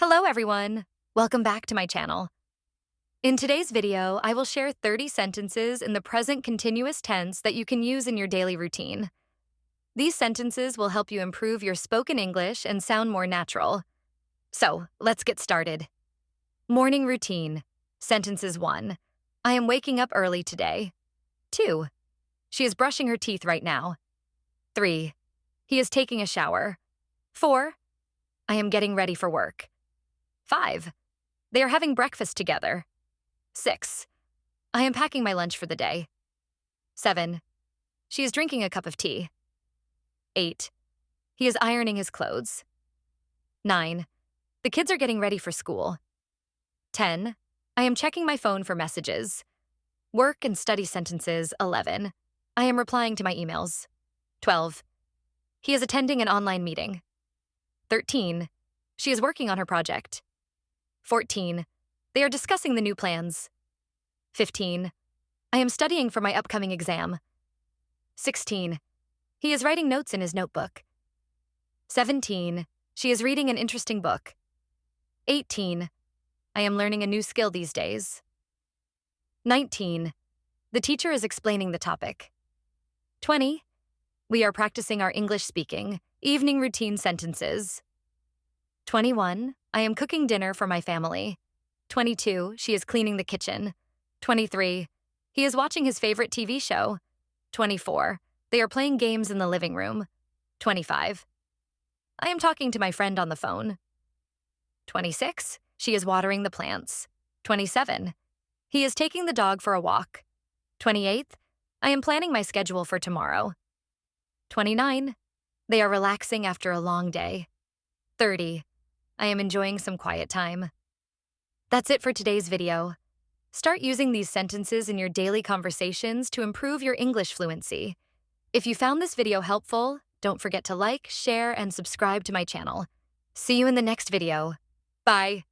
Hello everyone! Welcome back to my channel. In today's video, I will share 30 sentences in the present continuous tense that you can use in your daily routine. These sentences will help you improve your spoken English and sound more natural. So, let's get started. Morning routine. Sentences 1. I am waking up early today. 2. She is brushing her teeth right now. 3. He is taking a shower. 4. I am getting ready for work. 5. They are having breakfast together. 6. I am packing my lunch for the day. 7. She is drinking a cup of tea. 8. He is ironing his clothes. 9. The kids are getting ready for school. 10. I am checking my phone for messages. Work and study sentences 11. I am replying to my emails. 12. He is attending an online meeting. 13. She is working on her project. 14. They are discussing the new plans. 15. I am studying for my upcoming exam. 16. He is writing notes in his notebook. 17. She is reading an interesting book. 18. I am learning a new skill these days. 19. The teacher is explaining the topic. 20. We are practicing our English speaking, evening routine sentences. 21. I am cooking dinner for my family. 22. She is cleaning the kitchen. 23. He is watching his favorite TV show. 24. They are playing games in the living room. 25. I am talking to my friend on the phone. 26. She is watering the plants. 27. He is taking the dog for a walk. 28. I am planning my schedule for tomorrow. 29. They are relaxing after a long day. 30. I am enjoying some quiet time. That's it for today's video. Start using these sentences in your daily conversations to improve your English fluency. If you found this video helpful, don't forget to like, share, and subscribe to my channel. See you in the next video. Bye!